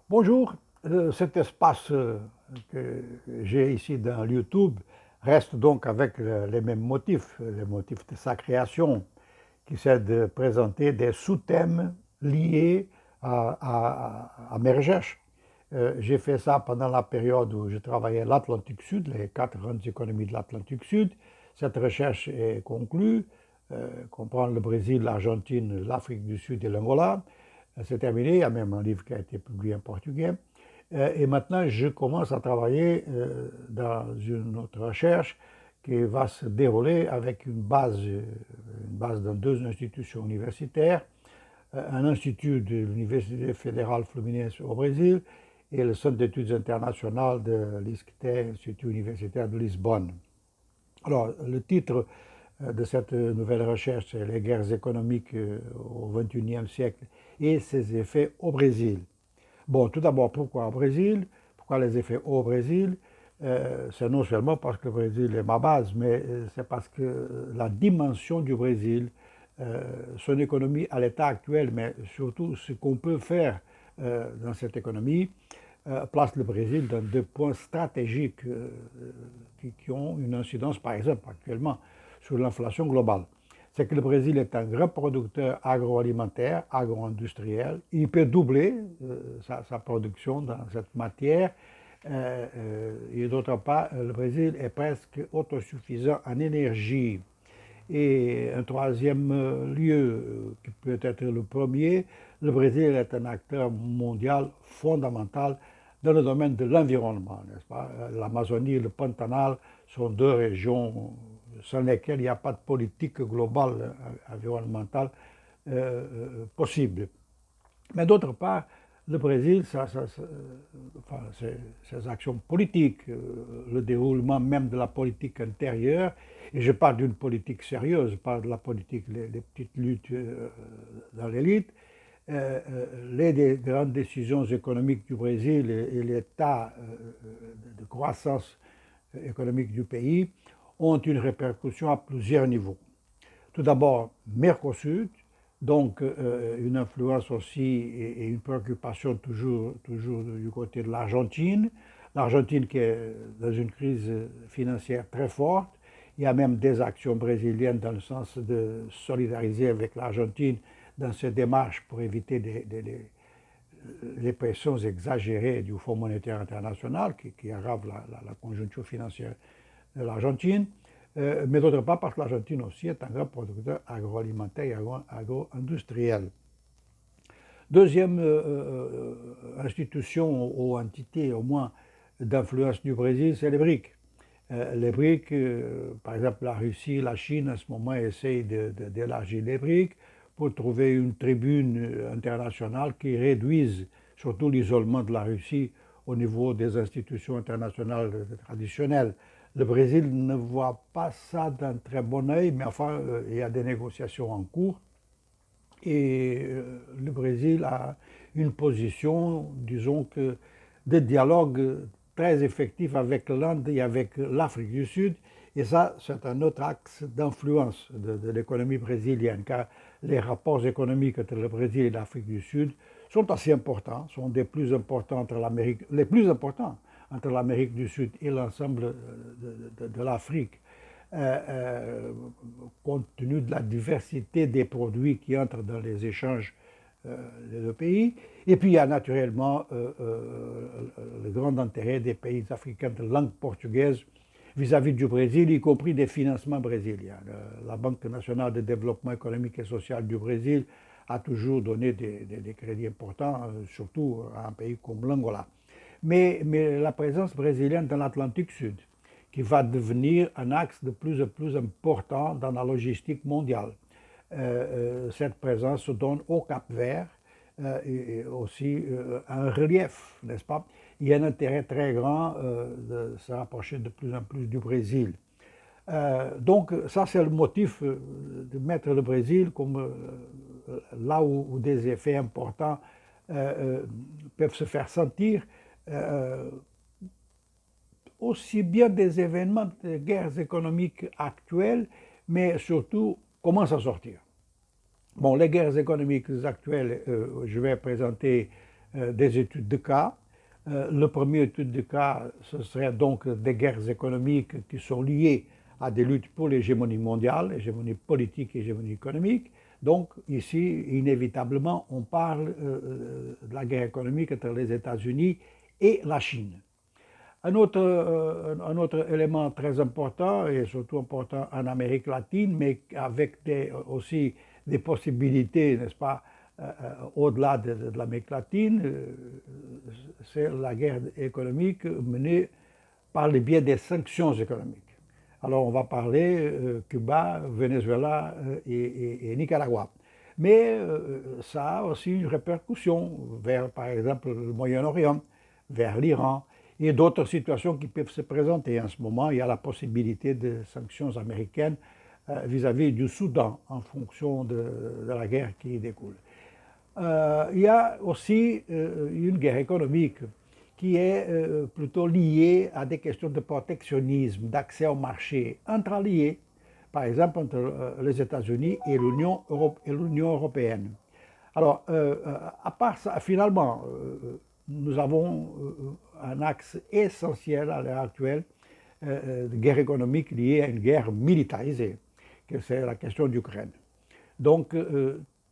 Bonjour, cet espace que j'ai ici dans YouTube reste donc avec les mêmes motifs, les motifs de sa création, qui c'est de présenter des sous-thèmes liés à mes recherches. J'ai fait ça pendant la période où je travaillais à l'Atlantique Sud, les quatre grandes économies de l'Atlantique Sud. Cette recherche est conclue, comprend le Brésil, l'Argentine, l'Afrique du Sud et l'Angola. C'est terminé, il y a même un livre qui a été publié en portugais. Et maintenant, je commence à travailler dans une autre recherche qui va se dérouler avec une base dans deux institutions universitaires, un institut de l'Université fédérale fluminense au Brésil et le Centre d'études internationales de l'ISCTE, Institut universitaire de Lisbonne. Alors, le titre de cette nouvelle recherche, c'est les guerres économiques au XXIe siècle et ses effets au Brésil. Bon, tout d'abord, pourquoi au Brésil? Pourquoi les effets au Brésil? C'est non seulement parce que le Brésil est ma base, mais c'est parce que la dimension du Brésil, son économie à l'état actuel, mais surtout ce qu'on peut faire dans cette économie, place le Brésil dans deux points stratégiques qui ont une incidence, par exemple, actuellement, sur l'inflation globale. C'est que le Brésil est un grand producteur agroalimentaire, agro-industriel. Il peut doubler sa production dans cette matière. Et d'autre part, le Brésil est presque autosuffisant en énergie. Et un troisième lieu, qui peut être le premier, le Brésil est un acteur mondial fondamental dans le domaine de l'environnement, n'est-ce pas? L'Amazonie et le Pantanal sont deux régions sans lesquelles il n'y a pas de politique globale environnementale possible. Mais d'autre part, le Brésil, enfin, ses actions politiques, le déroulement même de la politique intérieure, et je parle d'une politique sérieuse, je parle de la politique, les petites luttes dans l'élite, les grandes décisions économiques du Brésil et l'état de croissance économique du pays ont une répercussion à plusieurs niveaux. Tout d'abord, Mercosur, donc une influence aussi et une préoccupation toujours du côté de l'Argentine. L'Argentine qui est dans une crise financière très forte. Il y a même des actions brésiliennes dans le sens de solidariser avec l'Argentine dans ses démarches pour éviter les pressions exagérées du Fonds monétaire international qui aggravent la conjoncture financière de l'Argentine. Mais d'autre part parce que l'Argentine aussi est un grand producteur agroalimentaire et agro-industriel. Deuxième institution ou entité au moins d'influence du Brésil, c'est les BRIC. Les BRIC, par exemple la Russie, la Chine à ce moment essayent d'élargir les BRIC pour trouver une tribune internationale qui réduise surtout l'isolement de la Russie au niveau des institutions internationales traditionnelles. Le Brésil ne voit pas ça d'un très bon œil, mais enfin, il y a des négociations en cours. Et le Brésil a une position, disons que, de dialogue très effectif avec l'Inde et avec l'Afrique du Sud. Et ça, c'est un autre axe d'influence de l'économie brésilienne, car les rapports économiques entre le Brésil et l'Afrique du Sud sont assez importants, sont des plus importants entre l'Amérique, les plus importants entre l'Amérique du Sud et l'ensemble de l'Afrique. Compte tenu de la diversité des produits qui entrent dans les échanges des deux pays. Et puis il y a naturellement le grand intérêt des pays africains de langue portugaise vis-à-vis du Brésil, y compris des financements brésiliens. La Banque nationale de développement économique et social du Brésil a toujours donné des crédits importants, surtout à un pays comme l'Angola. Mais la présence brésilienne dans l'Atlantique Sud, qui va devenir un axe de plus en plus important dans la logistique mondiale. Cette présence se donne au Cap-Vert et aussi un relief, n'est-ce pas? Il y a un intérêt très grand de se rapprocher de plus en plus du Brésil. Donc ça c'est le motif de mettre le Brésil comme là où des effets importants peuvent se faire sentir, aussi bien des événements de guerres économiques actuelles, mais surtout comment s'en sortir. Bon, les guerres économiques actuelles, je vais présenter des études de cas. Le premier étude de cas, ce serait donc des guerres économiques qui sont liées à des luttes pour l'hégémonie mondiale, hégémonie politique et hégémonie économique. Donc ici, inévitablement, on parle de la guerre économique entre les États-Unis et la Chine. Un autre élément très important, et surtout important en Amérique latine, mais avec aussi des possibilités, n'est-ce pas, au-delà de l'Amérique latine, c'est la guerre économique menée par le biais des sanctions économiques. Alors on va parler Cuba, Venezuela et Nicaragua. Mais ça a aussi une répercussion vers, par exemple, le Moyen-Orient, vers l'Iran et d'autres situations qui peuvent se présenter. En ce moment, il y a la possibilité de sanctions américaines vis-à-vis du Soudan en fonction de la guerre qui découle. Il y a aussi une guerre économique qui est plutôt liée à des questions de protectionnisme, d'accès au marché, intraliés, par exemple entre les États-Unis et l'Union européenne. Alors, à part ça, finalement, nous avons un axe essentiel à l'heure actuelle de guerre économique liée à une guerre militarisée, que c'est la question d'Ukraine. Donc,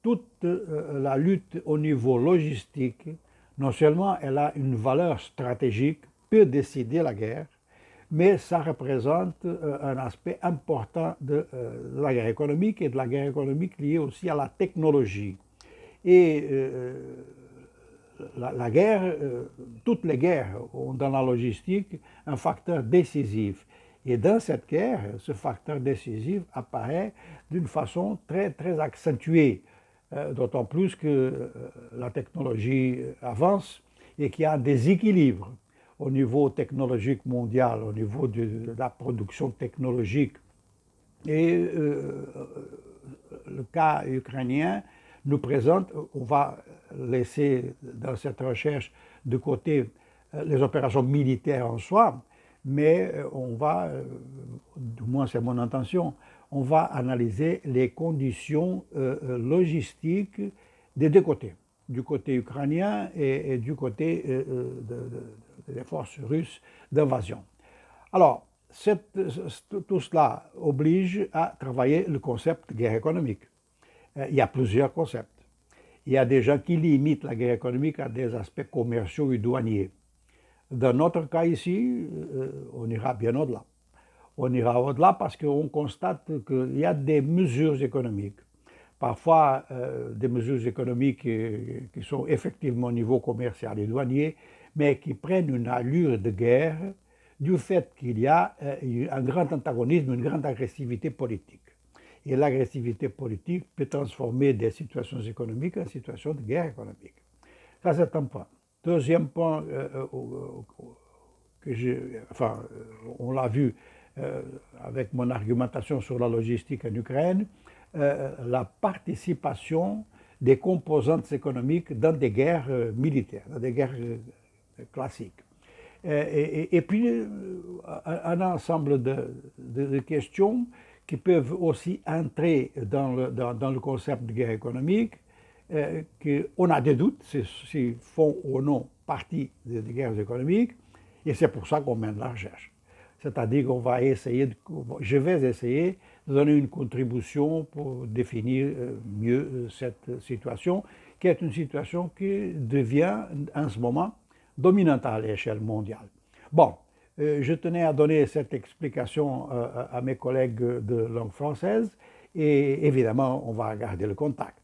toute la lutte au niveau logistique, non seulement elle a une valeur stratégique, peut décider la guerre, mais ça représente un aspect important de la guerre économique et de la guerre économique liée aussi à la technologie. Et la guerre, toutes les guerres ont dans la logistique un facteur décisif. Et dans cette guerre, ce facteur décisif apparaît d'une façon très, très accentuée, d'autant plus que la technologie avance et qu'il y a un déséquilibre au niveau technologique mondial, au niveau de la production technologique. Et le cas ukrainien nous présente, on va laisser dans cette recherche de côté les opérations militaires en soi, mais on va, du moins c'est mon intention, on va analyser les conditions logistiques des deux côtés, du côté ukrainien et du côté des forces russes d'invasion. Alors, tout cela oblige à travailler le concept de guerre économique. Il y a plusieurs concepts. Il y a des gens qui limitent la guerre économique à des aspects commerciaux et douaniers. Dans notre cas ici, on ira bien au-delà. On ira au-delà parce qu'on constate qu'il y a des mesures économiques. Parfois, des mesures économiques qui sont effectivement au niveau commercial et douanier, mais qui prennent une allure de guerre du fait qu'il y a un grand antagonisme, une grande agressivité politique. Et l'agressivité politique peut transformer des situations économiques en situations de guerre économique. Ça, c'est un point. Deuxième point, on l'a vu avec mon argumentation sur la logistique en Ukraine, la participation des composantes économiques dans des guerres militaires, dans des guerres classiques. Et puis, un ensemble de questions qui peuvent aussi entrer dans le concept de guerre économique, qu'on a des doutes s'ils font ou non partie des guerres économiques, et c'est pour ça qu'on mène la recherche. C'est-à-dire qu'on va essayer, je vais essayer de donner une contribution pour définir mieux cette situation, qui est une situation qui devient en ce moment dominante à l'échelle mondiale. Bon, je tenais à donner cette explication à mes collègues de langue française et évidemment, on va garder le contact.